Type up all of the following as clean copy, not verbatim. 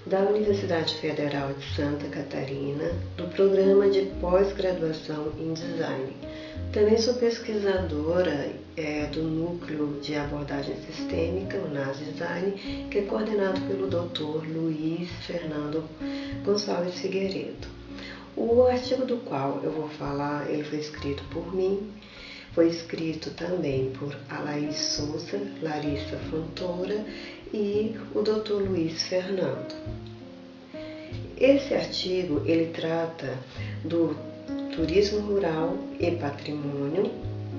da Universidade Federal de Santa Catarina, do Programa de Pós-Graduação em Design. Também sou pesquisadora do Núcleo de Abordagem Sistêmica, o NAS Design, que é coordenado pelo Dr. Luiz Fernando Gonçalves Figueiredo. O artigo do qual eu vou falar, ele foi escrito por mim, foi escrito também por Alaís Souza, Larissa Fontoura e o Dr. Luiz Fernando. Esse artigo, ele trata do turismo rural e patrimônio,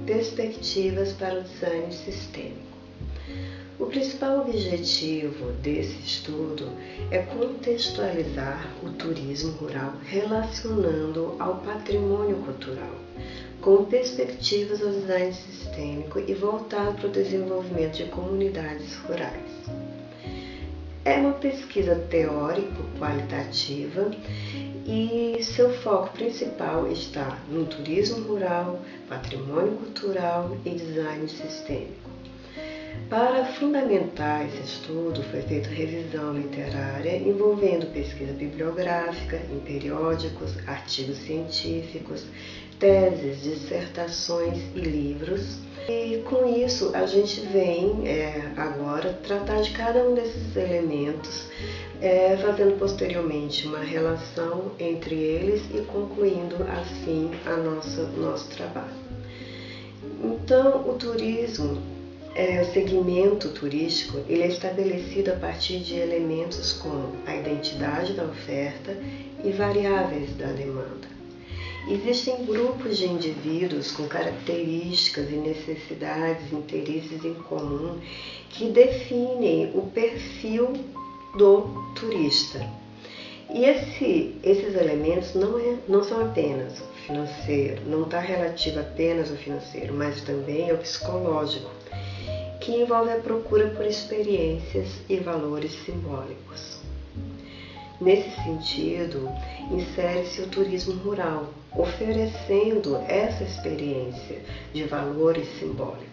perspectivas para o design sistêmico. O principal objetivo desse estudo é contextualizar o turismo rural relacionando ao patrimônio cultural, com perspectivas ao design sistêmico e voltado para o desenvolvimento de comunidades rurais. É uma pesquisa teórico-qualitativa e seu foco principal está no turismo rural, patrimônio cultural e design sistêmico. Para fundamentar esse estudo, foi feita revisão literária envolvendo pesquisa bibliográfica em periódicos, artigos científicos, teses, dissertações e livros. E com isso a gente vem agora tratar de cada um desses elementos, fazendo posteriormente uma relação entre eles e concluindo assim o nosso trabalho. Então, o turismo, o segmento turístico, ele é estabelecido a partir de elementos como a identidade da oferta e variáveis da demanda. Existem grupos de indivíduos com características e necessidades, interesses em comum que definem o perfil do turista. E esses elementos não são apenas o financeiro, não está relativo apenas ao financeiro, mas também ao psicológico, que envolve a procura por experiências e valores simbólicos. Nesse sentido, insere-se o turismo rural, oferecendo essa experiência de valores simbólicos.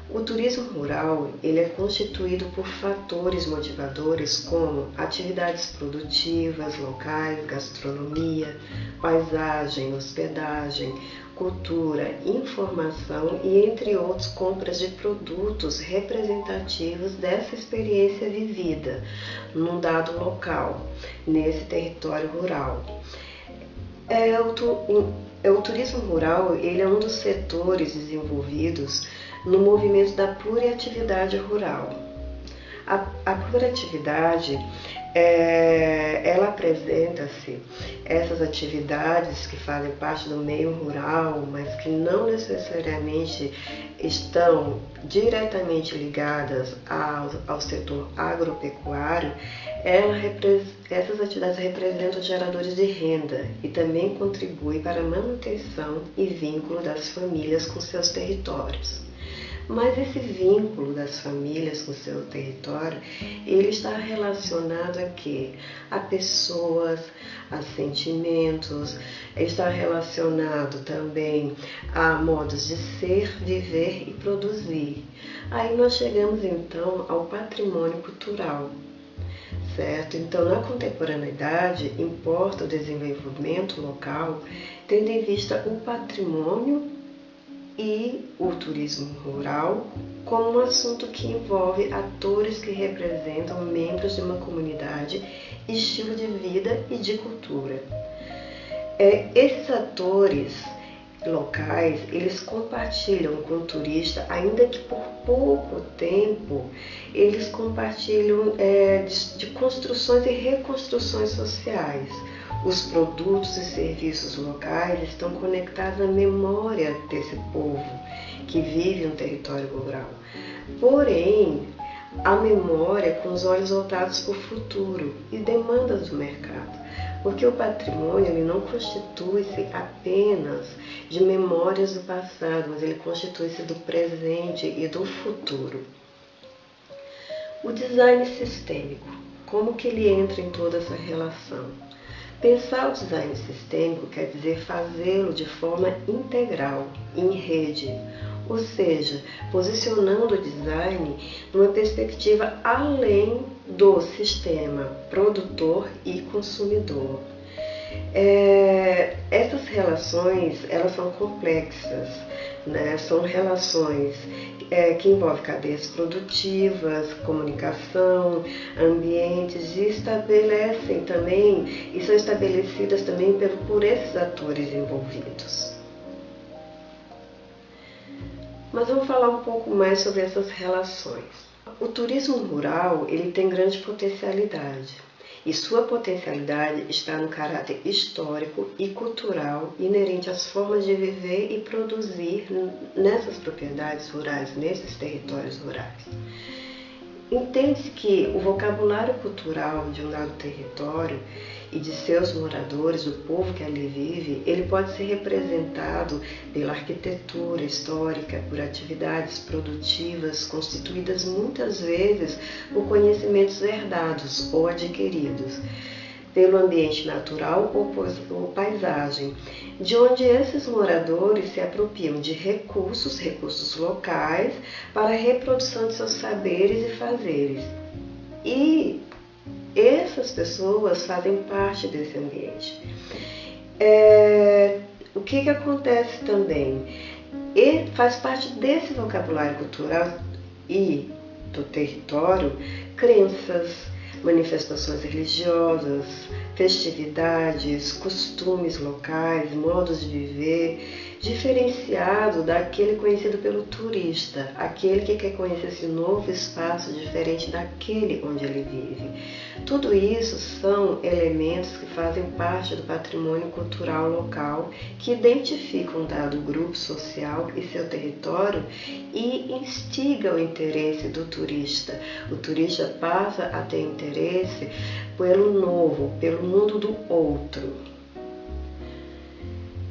O turismo rural, ele é constituído por fatores motivadores como atividades produtivas locais, gastronomia, paisagem, hospedagem, cultura, informação e, entre outros, compras de produtos representativos dessa experiência vivida num dado local, nesse território rural. O turismo rural, ele é um dos setores desenvolvidos no movimento da pluriatividade rural. A pluriatividade, ela apresenta-se essas atividades que fazem parte do meio rural, mas que não necessariamente estão diretamente ligadas ao setor agropecuário. Essas atividades representam geradores de renda e também contribuem para a manutenção e vínculo das famílias com seus territórios. Mas esse vínculo das famílias com o seu território, ele está relacionado a quê? A pessoas, a sentimentos, está relacionado também a modos de ser, viver e produzir. Aí nós chegamos então ao patrimônio cultural, certo? Então, na contemporaneidade, importa o desenvolvimento local, tendo em vista o patrimônio e o turismo rural como um assunto que envolve atores que representam membros de uma comunidade, estilo de vida e de cultura. Esses atores locais, eles compartilham com o turista, ainda que por pouco tempo, eles compartilham de construções e reconstruções sociais. Os produtos e serviços locais estão conectados à memória desse povo que vive no território rural. Porém, a memória com os olhos voltados para o futuro e demandas do mercado. Porque o patrimônio, ele não constitui-se apenas de memórias do passado, mas ele constitui-se do presente e do futuro. O design sistêmico, como que ele entra em toda essa relação? Pensar o design sistêmico quer dizer fazê-lo de forma integral, em rede, ou seja, posicionando o design numa perspectiva além do sistema produtor e consumidor. Essas relações, elas são complexas, né? São relações que envolvem cadeias produtivas, comunicação, ambientes, e estabelecem também, e são estabelecidas também por esses atores envolvidos. Mas vamos falar um pouco mais sobre essas relações. O turismo rural, ele tem grande potencialidade. E sua potencialidade está no caráter histórico e cultural inerente às formas de viver e produzir nessas propriedades rurais, nesses territórios rurais. Entende-se que o vocabulário cultural de um dado território e de seus moradores, do povo que ali vive, ele pode ser representado pela arquitetura histórica, por atividades produtivas constituídas muitas vezes por conhecimentos herdados ou adquiridos, pelo ambiente natural ou paisagem, de onde esses moradores se apropriam de recursos locais para a reprodução de seus saberes e fazeres. E essas pessoas fazem parte desse ambiente. O que acontece também? Faz parte desse vocabulário cultural e do território crenças, manifestações religiosas, festividades, costumes locais, modos de viver, diferenciado daquele conhecido pelo turista, aquele que quer conhecer esse novo espaço diferente daquele onde ele vive. Tudo isso são elementos que fazem parte do patrimônio cultural local, que identificam um dado grupo social e seu território e instiga o interesse do turista. O turista passa a ter interesse pelo novo, pelo mundo do outro.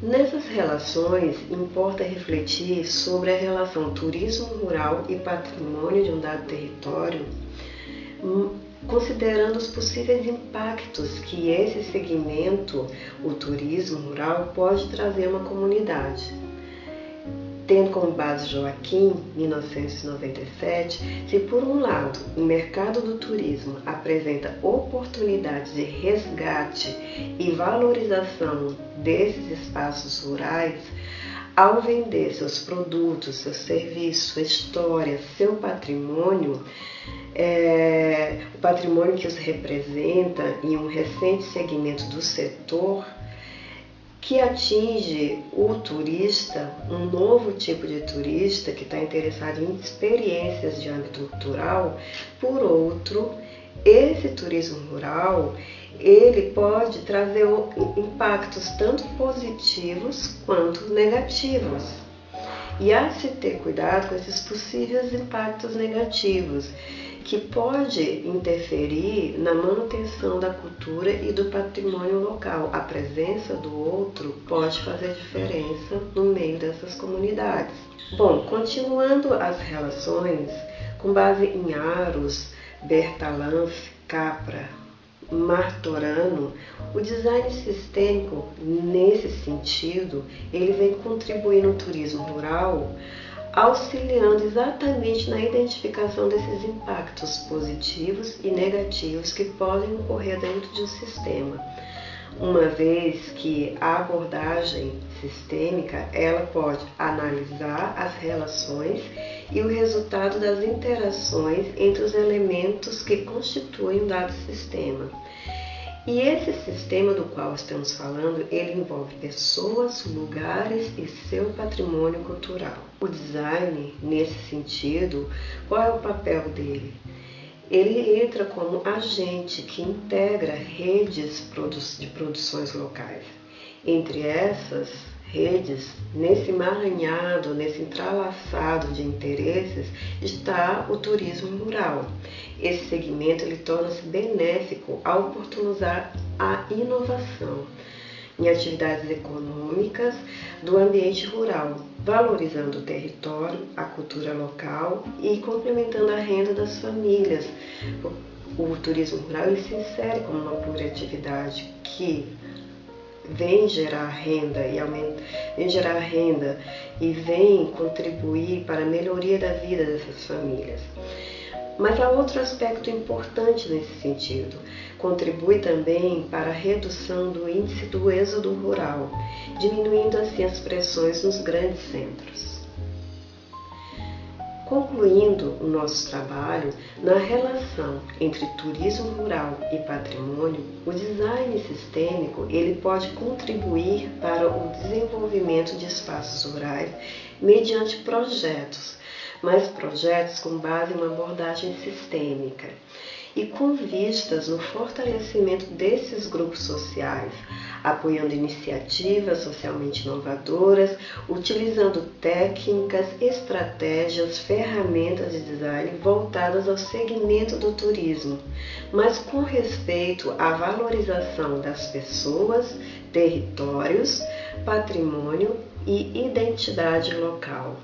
Nessas relações, importa refletir sobre a relação turismo rural e patrimônio de um dado território, considerando os possíveis impactos que esse segmento, o turismo rural, pode trazer a uma comunidade. Tendo como base Joaquim, 1997, se por um lado o mercado do turismo apresenta oportunidades de resgate e valorização desses espaços rurais, ao vender seus produtos, seus serviços, sua história, seu patrimônio, o patrimônio que os representa em um recente segmento do setor, que atinge o turista, um novo tipo de turista que está interessado em experiências de âmbito cultural. Por outro, esse turismo rural, ele pode trazer impactos tanto positivos quanto negativos. E há de se ter cuidado com esses possíveis impactos negativos, que pode interferir na manutenção da cultura e do patrimônio local. A presença do outro pode fazer diferença no meio dessas comunidades. Bom, continuando as relações, com base em Aros, Bertalanff, Capra, Martorano, o design sistêmico, nesse sentido, ele vem contribuir no turismo rural, auxiliando exatamente na identificação desses impactos positivos e negativos que podem ocorrer dentro de um sistema. Uma vez que a abordagem sistêmica, ela pode analisar as relações e o resultado das interações entre os elementos que constituem um dado sistema. E esse sistema do qual estamos falando, ele envolve pessoas, lugares e seu patrimônio cultural. O design, nesse sentido, qual é o papel dele? Ele entra como agente que integra redes de produções locais. Entre essas redes, nesse emaranhado, nesse entrelaçado de interesses, está o turismo rural. Esse segmento ele torna-se benéfico ao oportunizar a inovação em atividades econômicas do ambiente rural, valorizando o território, a cultura local e complementando a renda das famílias. O turismo rural ele se insere como uma pluriatividade que vem gerar renda e vem contribuir para a melhoria da vida dessas famílias. Mas há outro aspecto importante nesse sentido. Contribui também para a redução do índice do êxodo rural, diminuindo assim as pressões nos grandes centros. Concluindo o nosso trabalho, na relação entre turismo rural e patrimônio, o design sistêmico ele pode contribuir para o desenvolvimento de espaços rurais mediante projetos, mas projetos com base em uma abordagem sistêmica e com vistas no fortalecimento desses grupos sociais, apoiando iniciativas socialmente inovadoras, utilizando técnicas, estratégias, ferramentas de design voltadas ao segmento do turismo, mas com respeito à valorização das pessoas, territórios, patrimônio e identidade local.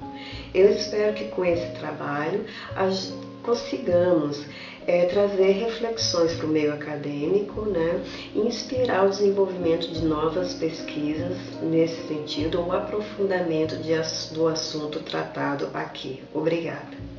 Eu espero que com esse trabalho consigamos trazer reflexões para o meio acadêmico, e inspirar o desenvolvimento de novas pesquisas nesse sentido ou aprofundamento do assunto tratado aqui. Obrigada.